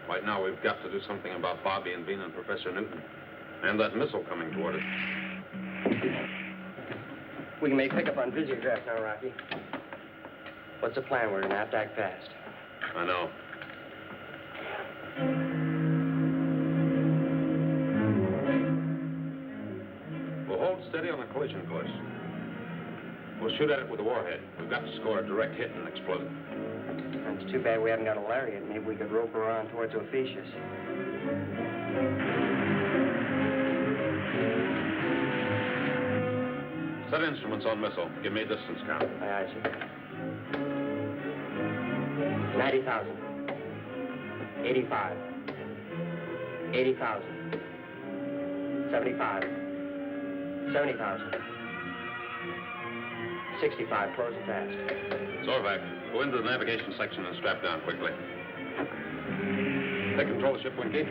Right now, we've got to do something about Bobby and Bean and Professor Newton. And that missile coming toward us. We can make pickup on Visiograph now, Rocky. What's the plan? We're gonna have to act fast. I know. We'll hold steady on the collision course. We'll shoot at it with a warhead. We've got to score a direct hit and explode it. It's too bad we haven't got a lariat. Maybe we could rope around towards Ophiuchus. Set instruments on missile. Give me a distance count. Aye, sir. 90,000. 85. 80,000. 75. 70,000. 65. Close it fast. Zorvac, go into the navigation section and strap down quickly. Take control of the ship, Winky.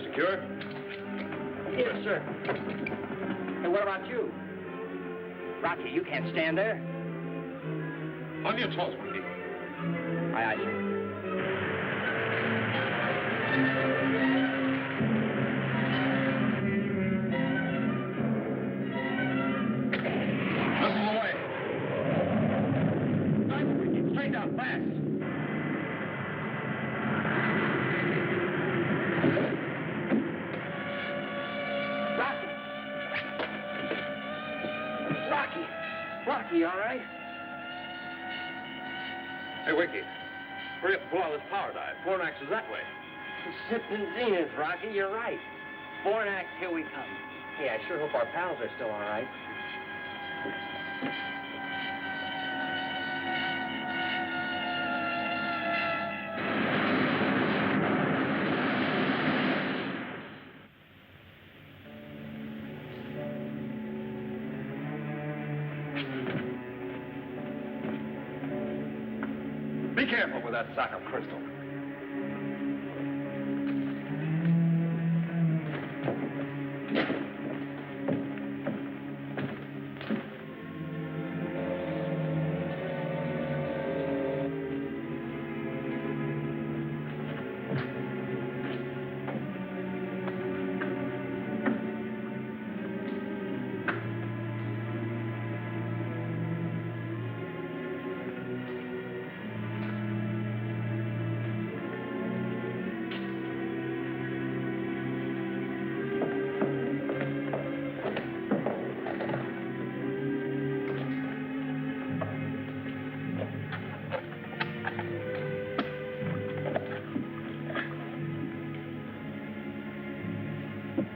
Secure? Yes, sir. Hey, what about you? Rocky, you can't stand there. On your toes, Winky. Aye, aye, sir. Missile away. Nice, Winky. Straight down, fast. Rocky, you all right? Hey, Winky. Hurry up and pull out this power dive. Fornax is that way. Sipping zenith, Rocky, you're right. Fornax, here we come. Hey, I sure hope our pals are still all right. Be careful with that sack of crystal.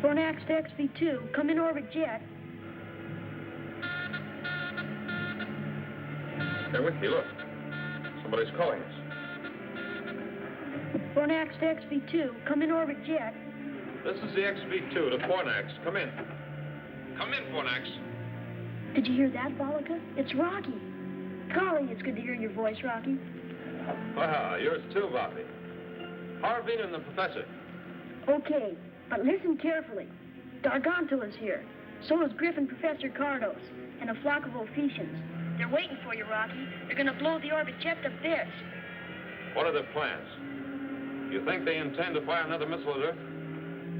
Fornax to XV2. Come in orbit jet. Hey, Winky, look. Somebody's calling us. Fornax to XV2. Come in orbit jet. This is the XV2 to Fornax. Come in. Come in, Fornax. Did you hear that, Bollica? It's Rocky. Golly, it's good to hear your voice, Rocky. Ah, yours too, Bobby. Harvey and the professor. Okay, but listen carefully. Gargantua's here. So is Griffin Professor Cardos, and a flock of Ophiuchans. They're waiting for you, Rocky. They're gonna blow the orbit jet to bits. What are their plans? You think they intend to fire another missile at Earth?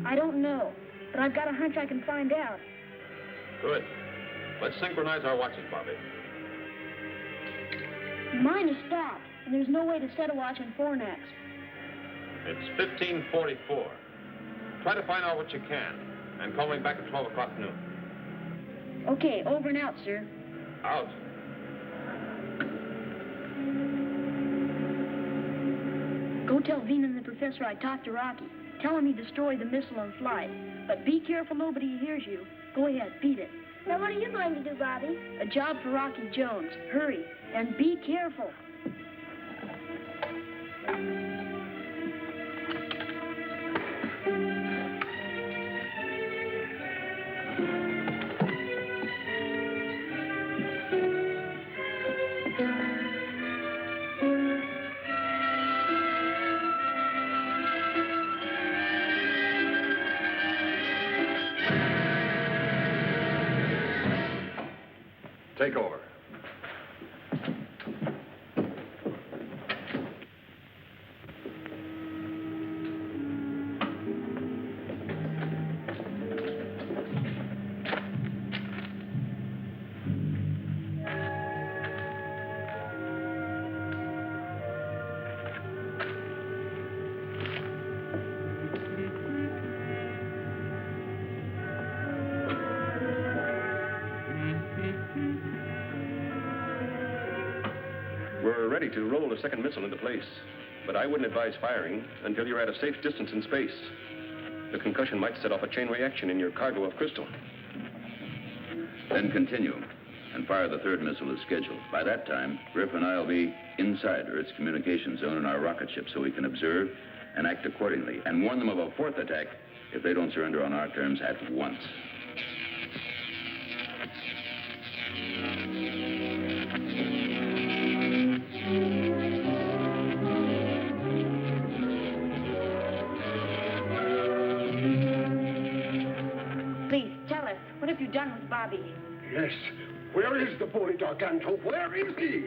I don't know, but I've got a hunch I can find out. Good. Let's synchronize our watches, Bobby. Mine is stopped, and there's no way to set a watch on Fornax. It's 15:44. Try to find out what you can, and call me back at 12 o'clock noon. Okay, over and out, sir. Out. Go tell Veen and the professor I talked to Rocky. Tell him he destroyed the missile in flight. But be careful nobody hears you. Go ahead, beat it. Now, what are you going to do, Bobby? A job for Rocky Jones. Hurry, and be careful. take over. We're ready to roll the second missile into place, but I wouldn't advise firing until you're at a safe distance in space. The concussion might set off a chain reaction in your cargo of crystal. Then continue and fire the third missile as scheduled. By that time, Griff and I will be inside Earth's communication zone in our rocket ship so we can observe and act accordingly and warn them of a fourth attack if they don't surrender on our terms at once. Please, tell us, what have you done with Bobby? Yes. Where is the boy, Garganto? Where is he?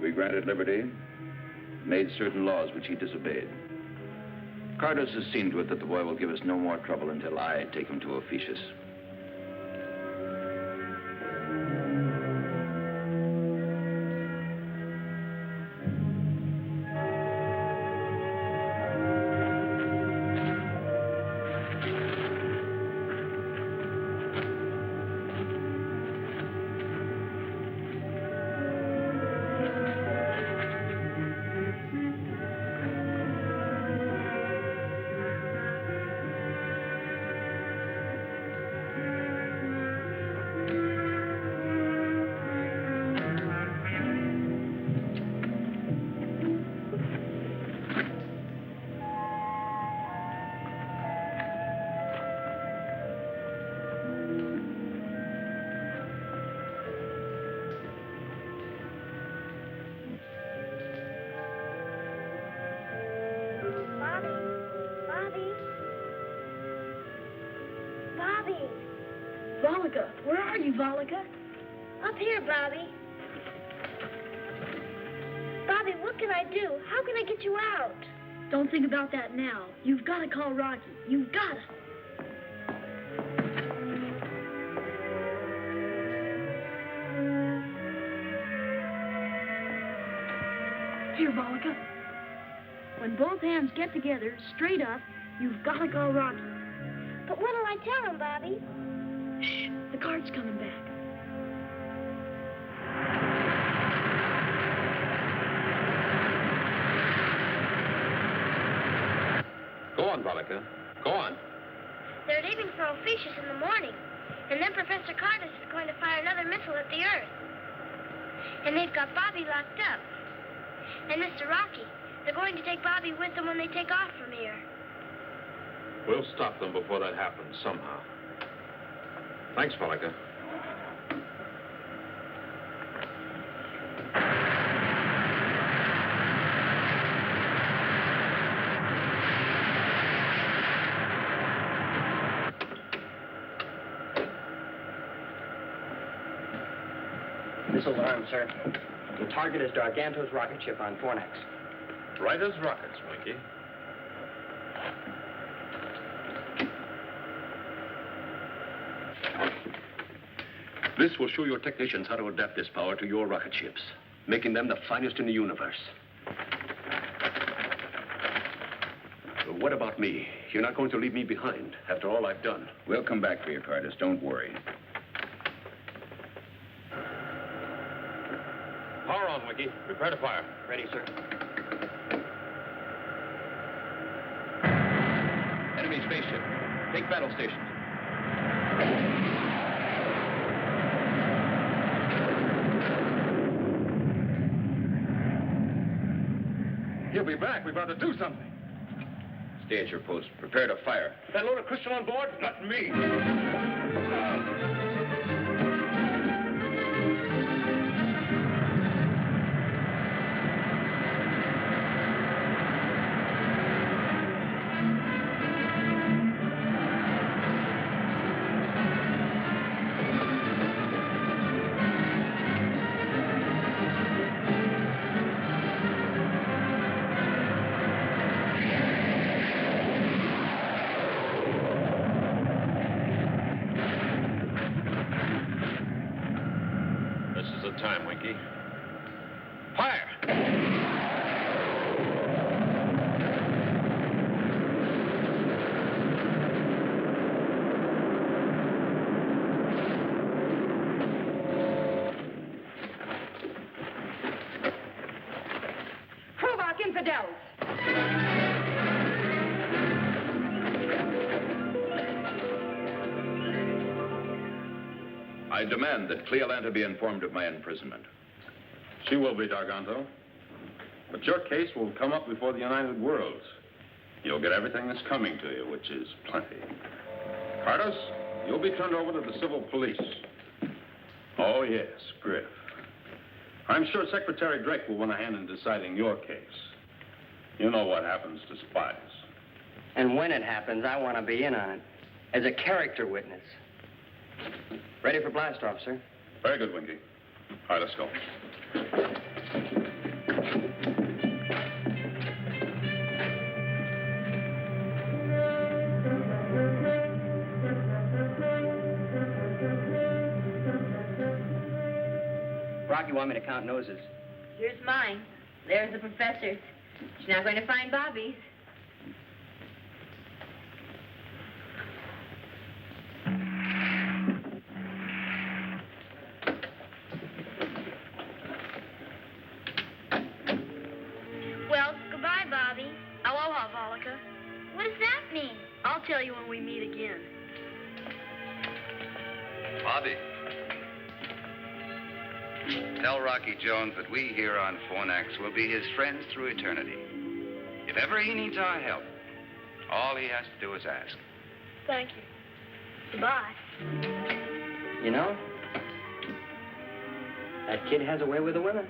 We granted liberty, made certain laws which he disobeyed. Cardos has seen to it that the boy will give us no more trouble until I take him to Ophiuchus. Volika, where are you, Volika? Up here, Bobby. Bobby, what can I do? How can I get you out? Don't think about that now. You've got to call Rocky. You've got to. Here, Volika. When both hands get together, straight up, you've got to call Rocky. But what'll I tell him, Bobby? Shh, the cart's coming back. Go on, Volika. Go on. They're leaving for Ophiuchus in the morning. And then Professor Cardos is going to fire another missile at the Earth. And they've got Bobby locked up. And Mr. Rocky, they're going to take Bobby with them when they take off from here. We'll stop them before that happens, somehow. Thanks, Volika. Missiles armed, sir. The target is Garganto's rocket ship on Fornax. Right as rockets, Winky. This will show your technicians how to adapt this power to your rocket ships, making them the finest in the universe. What about me? You're not going to leave me behind after all I've done. We'll come back for you, Cardos. Don't worry. Power on, Winky. Prepare to fire. Ready, sir. Enemy spaceship. Take battle stations. He'll be back. We've got to do something. Stay at your post. Prepare to fire. That load of crystal on board? Not me. Winky. Fire! Kruvak infidels! I demand that Cleolanta be informed of my imprisonment. She will be, Darganto. But your case will come up before the United Worlds. You'll get everything that's coming to you, which is plenty. Cardos, you'll be turned over to the civil police. Oh, yes, Griff. I'm sure Secretary Drake will want a hand in deciding your case. You know what happens to spies. And when it happens, I want to be in on it. As a character witness. Ready for blast off, sir? Very good, Winky. All right, let's go. Rocky, want me to count noses? Here's mine. There's the professor's. She's not going to find Bobby's. Well, goodbye, Bobby. Aloha, Volika. What does that mean? I'll tell you when we meet again. Bobby. Tell Rocky Jones that we here on Fornax will be his friends through eternity. If ever he needs our help, all he has to do is ask. Thank you. Goodbye. You know, that kid has a way with the women.